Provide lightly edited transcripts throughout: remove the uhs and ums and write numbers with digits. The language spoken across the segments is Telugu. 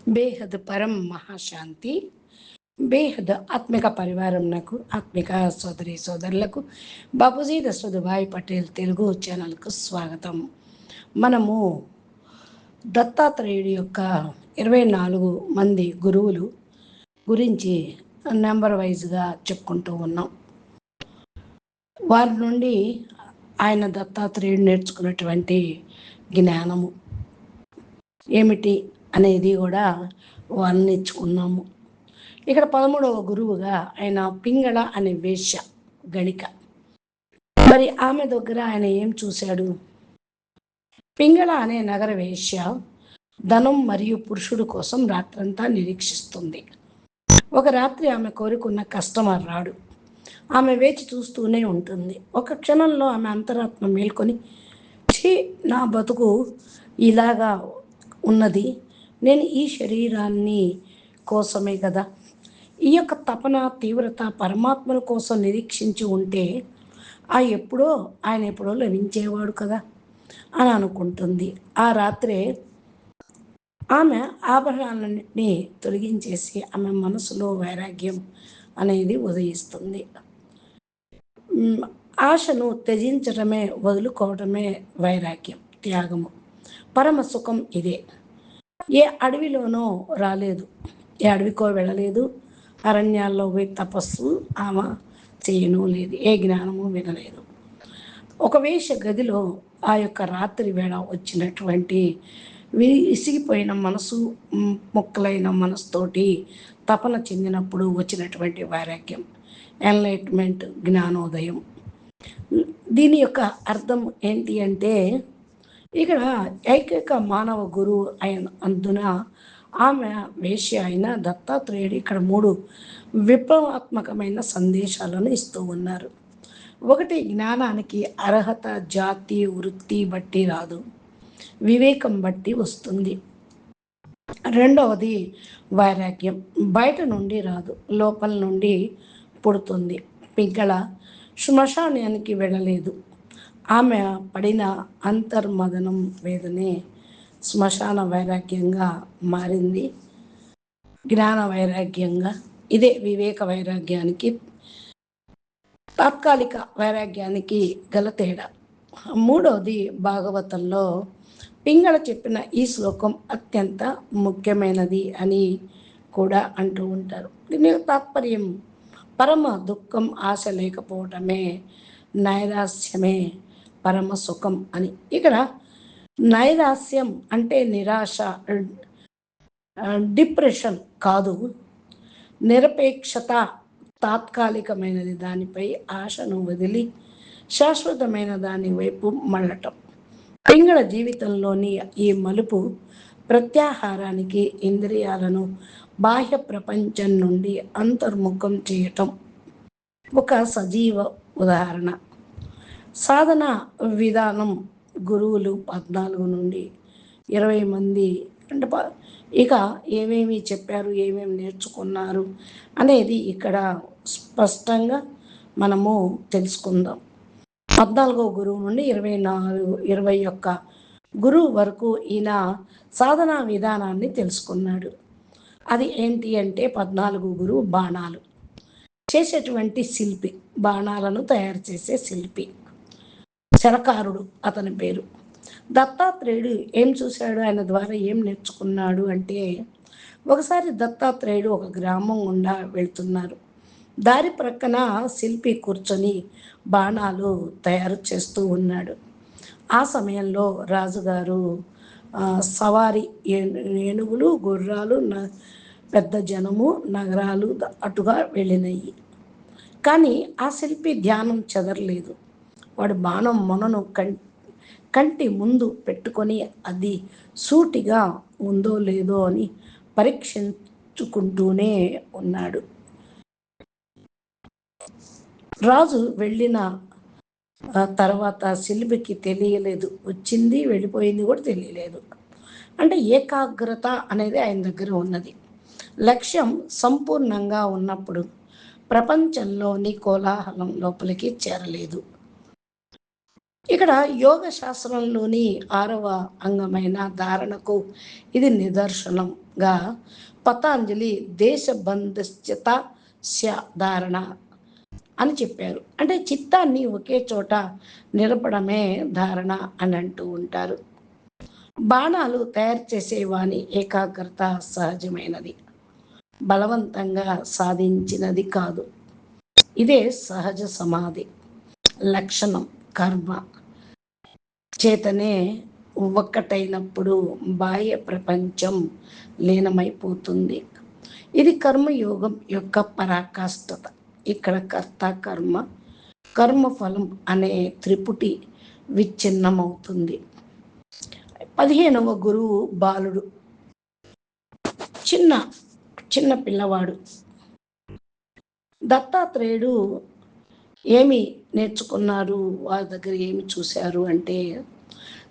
బేహద్ పరం మహాశాంతి. బేహద్ ఆత్మిక పరివారం నాకు ఆత్మిక సోదరి సోదరులకు బాపూజీ దశరథభాయ్ పటేల్ తెలుగు ఛానల్కు స్వాగతం. మనము దత్తాత్రేయుడి యొక్క 24 మంది గురువులు గురించి నెంబర్ వైజ్గా చెప్పుకుంటూ ఉన్నాం. వారి నుండి ఆయన దత్తాత్రేయుడు నేర్చుకున్నటువంటి జ్ఞానము ఏమిటి అనేది కూడా వర్ణించుకున్నాము. ఇక్కడ 13వ గురువుగా ఆయన పింగళ అనే వేశ్య గణిక. మరి ఆమె దగ్గర ఆయన ఏం చూశాడు? పింగళ అనే నగర వేశ్య ధనం మరియు పురుషుడు కోసం రాత్రంతా నిరీక్షిస్తుంది. ఒక రాత్రి ఆమె కోరుకున్న కస్టమర్ రాడు. ఆమె వేచి చూస్తూనే ఉంటుంది. ఒక క్షణంలో ఆమె అంతరాత్మ మేల్కొని, ఛీ, నా బతుకు ఇలాగా ఉన్నది, నేను ఈ శరీరాన్ని కోసమే కదా, ఈ యొక్క తపన తీవ్రత పరమాత్మల కోసం నిరీక్షించి ఉంటే ఆయన ఎప్పుడో లభించేవాడు కదా అని అనుకుంటుంది. ఆ రాత్రే ఆమె ఆభరణాలన్నింటినీ తొలగించేసి ఆమె మనసులో వైరాగ్యం అనేది ఉదయిస్తుంది. ఆశను త్యజించడమే, వదులుకోవడమే వైరాగ్యం, త్యాగము. పరమ సుఖం ఇదే. ఏ అడవిలోనో రాలేదు, ఏ అడవికో వెళ్ళలేదు, అరణ్యాల్లో పోయి తపస్సు ఆమె చేయను లేదు, ఏ జ్ఞానము వినలేదు. ఒక వేష గదిలో ఆ యొక్క రాత్రి వేళ వచ్చినటువంటి విసిగిపోయిన మనసు, మొక్కలైన మనసుతోటి తపన చెందినప్పుడు వచ్చినటువంటి వైరాగ్యం, ఎన్లైట్మెంట్, జ్ఞానోదయం. దీని యొక్క అర్థం ఏంటి అంటే, ఇక్కడ ఏకైక మానవ గురువు అందున ఆమె వేశ్య అయిన దత్తాత్రేయుడు ఇక్కడ 3 విప్లవాత్మకమైన సందేశాలను ఇస్తూ ఉన్నారు. ఒకటి, జ్ఞానానికి అర్హత జాతి వృత్తి బట్టి రాదు, వివేకం బట్టి వస్తుంది. రెండవది, వైరాగ్యం బయట నుండి రాదు, లోపల నుండి పుడుతుంది. పింగళ శ్మశానానికి వెళ్ళలేదు. ఆమె పడిన అంతర్మదనం వేదనే శ్మశాన వైరాగ్యంగా మారింది, జ్ఞాన వైరాగ్యంగా. ఇదే వివేక వైరాగ్యానికి, తాత్కాలిక వైరాగ్యానికి గల తేడా. మూడవది, భాగవతంలో పింగళ చెప్పిన ఈ శ్లోకం అత్యంత ముఖ్యమైనది అని కూడా అంటూ ఉంటారు. దీని తాత్పర్యం, పరమ దుఃఖం ఆశ లేకపోవటమే, నైరాస్యమే పరమ సుఖం అని. ఇక్కడ నైరాస్యం అంటే నిరాశ, డిప్రెషన్ కాదు, నిరపేక్షత, తాత్కాలికమైనది, దానిపై ఆశను వదిలి శాశ్వతమైన దాని వైపు మళ్ళటం. పింగళ జీవితంలోని ఈ మలుపు ప్రత్యాహారానికి, ఇంద్రియాలను బాహ్య ప్రపంచం నుండి అంతర్ముఖం చేయటం ఒక సజీవ ఉదాహరణ. సాధన విధానం గురువులు 14 నుండి 20 మంది అంటే ఇక ఏమేమి చెప్పారు, ఏమేమి నేర్చుకున్నారు అనేది ఇక్కడ స్పష్టంగా మనము తెలుసుకుందాం. 14వ గురువు నుండి 21 గురువు వరకు ఈయన సాధనా విధానాన్ని తెలుసుకున్నాడు. అది ఏంటి అంటే, 14 గురువు బాణాలు చేసేటువంటి శిల్పి, బాణాలను తయారు చేసే శిల్పి, శరకారుడు అతని పేరు. దత్తాత్రేయుడు ఏం చూశాడు, ఆయన ద్వారా ఏం నేర్చుకున్నాడు అంటే, ఒకసారి దత్తాత్రేయుడు ఒక గ్రామం గుండా వెళ్తున్నారు. దారి ప్రక్కన శిల్పి కూర్చొని బాణాలు తయారు చేస్తూ ఉన్నాడు. ఆ సమయంలో రాజుగారు సవారి ఏనుగులు, గుర్రాలు, పెద్ద జనము, నగరాలు అటుగా వెళ్ళినాయి. కానీ ఆ శిల్పి ధ్యానం చెదరలేదు. వాడు బాణం మొనను కంటి ముందు పెట్టుకొని అది సూటిగా ఉందో లేదో అని పరీక్షించుకుంటూనే ఉన్నాడు. రాజు వెళ్ళిన తర్వాత శిల్పికి తెలియలేదు, వచ్చింది వెళ్ళిపోయింది కూడా తెలియలేదు. అంటే ఏకాగ్రత అనేది ఆయన దగ్గర ఉన్నది. లక్ష్యం సంపూర్ణంగా ఉన్నప్పుడు ప్రపంచంలోని కోలాహలం లోపలికి చేరలేదు. ఇక్కడ యోగ శాస్త్రంలోని 6వ అంగమైన ధారణకు ఇది నిదర్శనంగా పతాంజలి దేశబంధశ్చిత ధారణ అని చెప్పారు. అంటే చిత్తాన్ని ఒకే చోట నిలపడమే ధారణ అని అంటూ ఉంటారు. బాణాలు తయారు చేసేవాని ఏకాగ్రత సహజమైనది, బలవంతంగా సాధించినది కాదు. ఇదే సహజ సమాధి లక్షణం. కర్మ చేతనే ఒక్కటైనప్పుడు బాహ్య ప్రపంచం లీనమైపోతుంది. ఇది కర్మయోగం యొక్క పరాకాష్ఠత. ఇక్కడ కర్త కర్మ, కర్మఫలం అనే త్రిపుటి విచ్ఛిన్నమవుతుంది. 15వ గురువు బాలుడు, చిన్న చిన్న పిల్లవాడు. దత్తాత్రేయుడు ఏమి నేర్చుకున్నారు, వారి దగ్గర ఏమి చూశారు అంటే,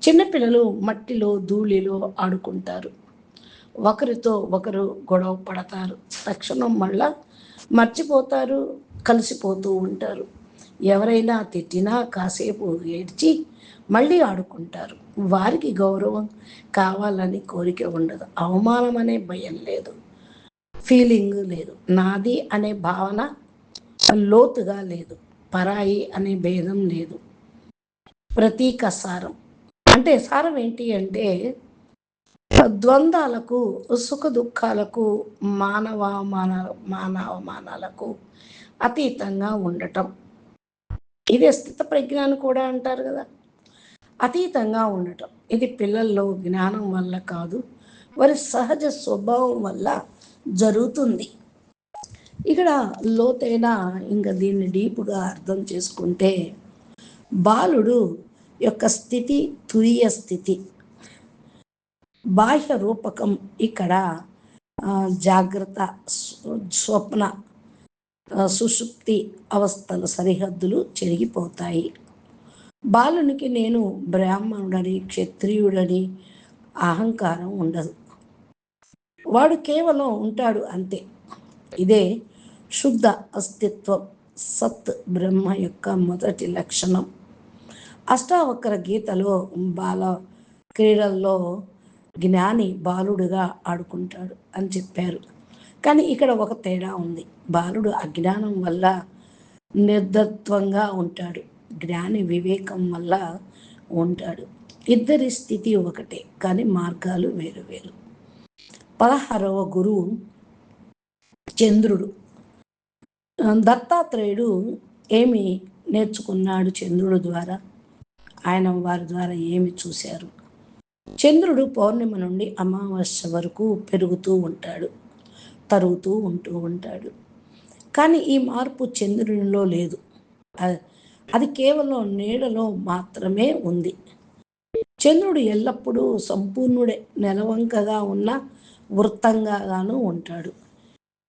చిన్నపిల్లలు మట్టిలో ధూళిలో ఆడుకుంటారు, ఒకరితో ఒకరు గొడవ పడతారు, తక్షణం మళ్ళా మర్చిపోతారు, కలిసిపోతూ ఉంటారు. ఎవరైనా తిట్టినా కాసేపు ఏడ్చి మళ్ళీ ఆడుకుంటారు. వారికి గౌరవం కావాలని కోరిక ఉండదు, అవమానం అనే భయం లేదు, ఫీలింగ్ లేదు, నాది అనే భావన లోతుగా లేదు, పరాయి అనే భేదం లేదు. ప్రతీక సారం అంటే సారం ఏంటి అంటే, ద్వంద్వాలకు, సుఖ దుఃఖాలకు, మానవమానాలకు అతీతంగా ఉండటం. ఇదే స్థిత ప్రజ్ఞానం కూడా అంటారు కదా, అతీతంగా ఉండటం. ఇది పిల్లల్లో జ్ఞానం వల్ల కాదు, వారి సహజ స్వభావం వల్ల జరుగుతుంది. ఇక్కడ లోతైన ఇంకా దీన్ని డీప్గా అర్థం చేసుకుంటే, బాలుడు యొక్క స్థితి తురియ స్థితి, బాహ్య రూపకం ఇక్కడ జాగ్రత్త, స్వప్న, సుషుప్తి అవస్థల సరిహద్దులు చెరిగిపోతాయి. బాలునికి నేను బ్రాహ్మణుడని, క్షత్రియుడని అహంకారం ఉండదు. వాడు కేవలం ఉంటాడు అంతే. ఇదే శుద్ధ అస్తిత్వం, సత్ బ్రహ్మ యొక్క మొదటి లక్షణం. అష్టావక్ర గీతలో బాల క్రీడల్లో జ్ఞాని బాలుడుగా ఆడుకుంటాడు అని చెప్పారు. కానీ ఇక్కడ ఒక తేడా ఉంది. బాలుడు అజ్ఞానం వల్ల నిర్దత్వంగా ఉంటాడు, జ్ఞాని వివేకం వల్ల ఉంటాడు. ఇద్దరి స్థితి ఒకటే, కానీ మార్గాలు వేరు వేరు. 16వ గురువు చంద్రుడు. దత్తాత్రేయుడు ఏమి నేర్చుకున్నాడు చంద్రుడు ద్వారా, ఆయన వారి ద్వారా ఏమి చూశారు? చంద్రుడు పౌర్ణిమ నుండి అమావాస్య వరకు పెరుగుతూ ఉంటాడు, తరుగుతూ ఉంటాడు. కానీ ఈ మార్పు చంద్రునిలో లేదు, అది కేవలం నీడలో మాత్రమే ఉంది. చంద్రుడు ఎల్లప్పుడూ సంపూర్ణుడే, నెలవంకగా ఉన్న వృత్తంగాను ఉంటాడు.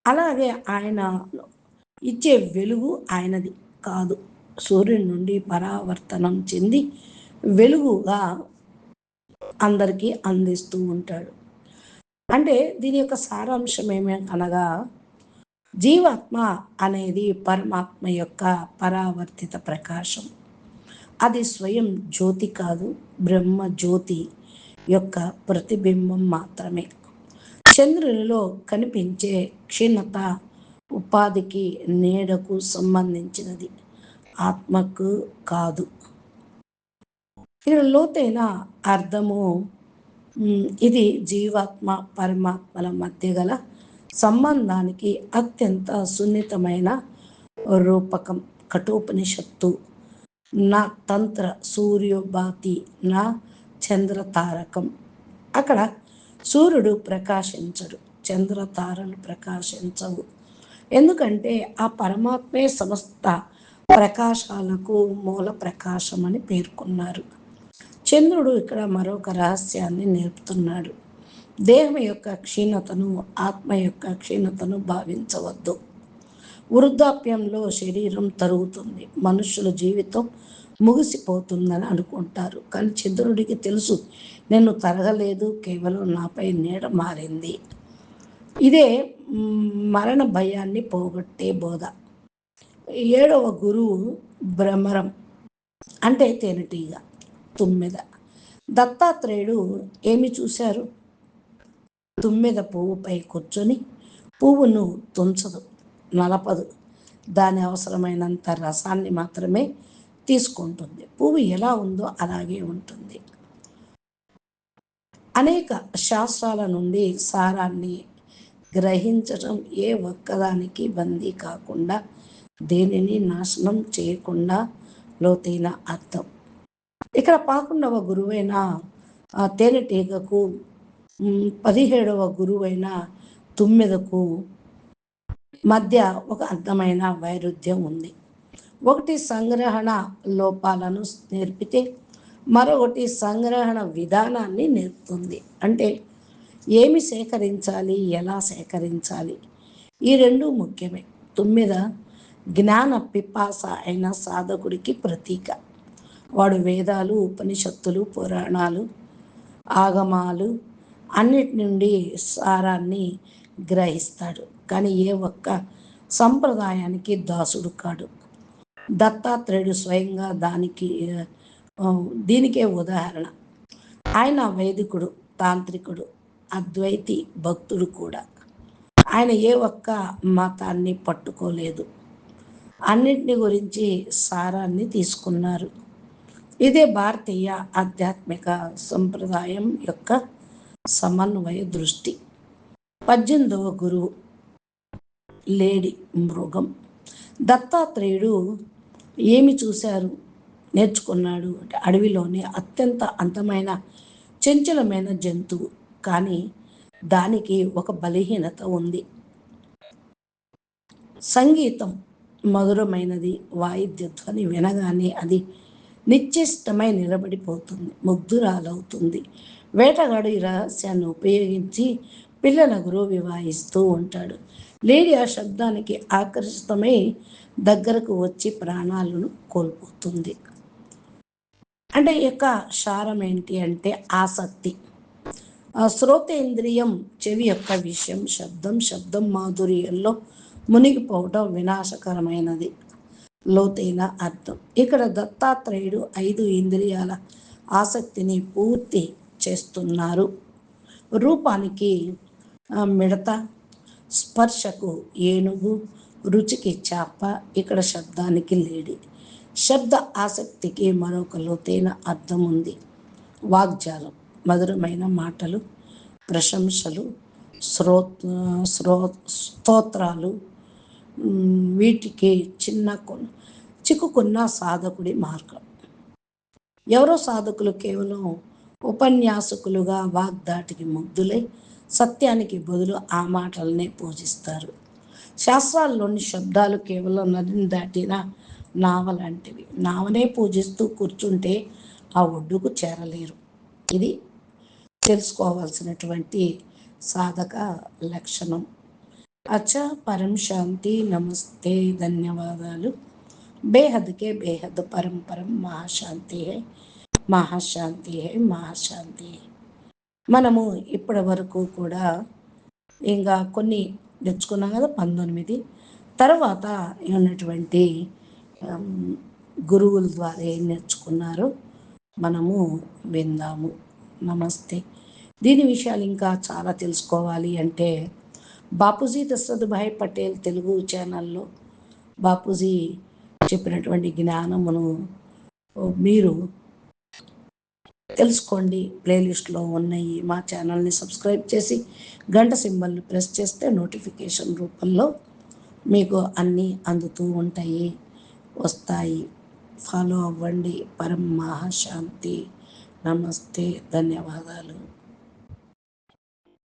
అలాగే ఆయన ఇచ్చే వెలుగు ఆయనది కాదు, సూర్యుని నుండి పరావర్తనం చెంది వెలుగుగా అందరికీ అందిస్తూ ఉంటాడు. అంటే దీని యొక్క సారాంశం ఏమి అనగా, జీవాత్మ అనేది పరమాత్మ యొక్క పరావర్తిత ప్రకాశం. అది స్వయం జ్యోతి కాదు, బ్రహ్మ జ్యోతి యొక్క ప్రతిబింబం మాత్రమే. చంద్రునిలో కనిపించే క్షీణత ఉపాధికి, నీడకు సంబంధించినది, ఆత్మకు కాదు. ఇక్కడ లోతైన అర్థము, ఇది జీవాత్మ పరమాత్మల మధ్య గల సంబంధానికి అత్యంత సున్నితమైన రూపకం. కఠోపనిషత్తు నా తంత్ర సూర్యోభాతి నా చంద్రతారకం. అక్కడ సూర్యుడు ప్రకాశించడు, చంద్రతారలు ప్రకాశించవు. ఎందుకంటే ఆ పరమాత్మే సమస్త ప్రకాశాలకు మూల ప్రకాశం అని పేర్కొన్నారు. చంద్రుడు ఇక్కడ మరొక రహస్యాన్ని నేర్పుతున్నాడు. దేహం యొక్క క్షీణతను, ఆత్మ యొక్క క్షీణతను భావించవద్దు. వృద్ధాప్యంలో శరీరం తరుగుతుంది, మనుషుల జీవితం ముగిసిపోతుందని అనుకుంటారు. కానీ చంద్రుడికి తెలుసు, నేను తరగలేదు, కేవలం నాపై నీడ మారింది. ఇదే మరణ భయాన్ని పోగొట్టే బోధ. 7వ గురువు భ్రమరం. అంటే తేనెటీగ, తుమ్మెద. దత్తాత్రేయుడు ఏమి చూశారు? తుమ్మెద పువ్వుపై కూర్చొని పువ్వును తుంచదు, నలపదు. దాని అవసరమైనంత రసాన్ని మాత్రమే తీసుకుంటుంది. పువ్వు ఎలా ఉందో అలాగే ఉంటుంది. అనేక శాస్త్రాల నుండి సారాన్ని గ్రహించటం, ఏ ఒక్కదానికి బందీ కాకుండా, దేనిని నాశనం చేయకుండా లోతైన అర్థం. ఇక్కడ 11వ గురువైన తేనెటీగకు, 17వ గురువైన తుమ్మెదకు మధ్య ఒక అర్థమైన వైరుధ్యం ఉంది. ఒకటి సంగ్రహణ లోపాలను నేర్పితే మరొకటి సంగ్రహణ విధానాన్ని నేర్పుతుంది. అంటే ఏమి సేకరించాలి, ఎలా సేకరించాలి, ఈ రెండు ముఖ్యమే. తుమ్మెద జ్ఞాన పిపాస అయిన సాధకుడికి ప్రతీక. వాడు వేదాలు, ఉపనిషత్తులు, పురాణాలు, ఆగమాలు అన్నిటి నుండి సారాన్ని గ్రహిస్తాడు. కానీ ఏ ఒక్క సంప్రదాయానికి దాసుడు కాడు. దత్తాత్రేయుడు స్వయంగా దీనికే ఉదాహరణ. ఆయన వైదికుడు, తాంత్రికుడు, అద్వైతి భక్తుడు కూడా. ఆయన ఏ ఒక్క మతాన్ని పట్టుకోలేదు, అన్నింటిని గురించి సారాన్ని తీసుకున్నారు. ఇదే భారతీయ ఆధ్యాత్మిక సంప్రదాయం యొక్క సమన్వయ దృష్టి. 18వ గురువు లేడి మృగం. దత్తాత్రేయుడు ఏమి చూశారు, నేర్చుకున్నాడు అంటే అడవిలోని అత్యంత అందమైన చంచలమైన జంతువు. కానీ దానికి ఒక బలహీనత ఉంది. సంగీతం మధురమైనది, వాయిద్య ధ్వని వినగానే అది నిశ్చేష్టమై నిలబడిపోతుంది, ముగ్ధురాలవుతుంది. వేటగాడు ఈ రహస్యాన్ని ఉపయోగించి పిల్లల గురువు వాయిస్తూ ఉంటాడు. లేడీ ఆ శబ్దానికి ఆకర్షితమై దగ్గరకు వచ్చి ప్రాణాలను కోల్పోతుంది. అంటే యొక్క సారం ఏంటి అంటే ఆసక్తి. శ్రోతేంద్రియం, చెవి యొక్క విషయం, శబ్దం మాధుర్యంలో మునిగిపోవటం వినాశకరమైనది. లోతైన అర్థం. ఇక్కడ దత్తాత్రేయుడు 5 ఇంద్రియాల ఆసక్తిని పూర్తి చేస్తున్నారు. రూపానికి మిడత, స్పర్శకు ఏనుగు, రుచికి చేప, ఇక్కడ శబ్దానికి లేడి. శబ్ద ఆసక్తికి మరొక లోతైన అర్థం ఉంది. వాగ్జాలం, మధురమైన మాటలు, ప్రశంసలు, స్తోత్రాలు, వీటికి చిక్కుకున్న సాధకుడి మార్గం. ఎవరో సాధకులు కేవలం ఉపన్యాసకులుగా వాగ్దాటికి ముగ్ధులై సత్యానికి బదులు ఆ మాటలనే పూజిస్తారు. శాస్త్రాల్లోని శబ్దాలు కేవలం నదిని దాటిన నావ లాంటివి. నావనే పూజిస్తూ కూర్చుంటే ఆ ఒడ్డుకు చేరలేరు. ఇది తెలుసుకోవాల్సినటువంటి సాధక లక్షణం. అచ్చా, పరం శాంతి, నమస్తే, ధన్యవాదాలు. బేహద్కే బేహద్, పరం పరం, మహాశాంతి హై, మహాశాంతి హై, మహాశాంతి హై. మనము ఇప్పటి వరకు కూడా ఇంకా కొన్ని నేర్చుకున్నాం కదా, 19. తర్వాత ఉన్నటువంటి గురువుల ద్వారా ఏం నేర్చుకున్నారో మనము విందాము. నమస్తే. దీని విషయాలు ఇంకా చాలా తెలుసుకోవాలి అంటే బాపూజీ దశరథభాయ్ పటేల్ తెలుగు ఛానల్లో బాపూజీ చెప్పినటువంటి జ్ఞానమును మీరు తెలుసుకోండి. ప్లేలిస్ట్లో ఉన్నాయి. మా ఛానల్ని సబ్స్క్రైబ్ చేసి గంట సింబల్ని ప్రెస్ చేస్తే నోటిఫికేషన్ రూపంలో మీకు అన్నీ అందుతూ ఉంటాయి, వస్తాయి. ఫాలో అవ్వండి. పరం మహాశాంతి. నమస్తే, ధన్యవాదాలు.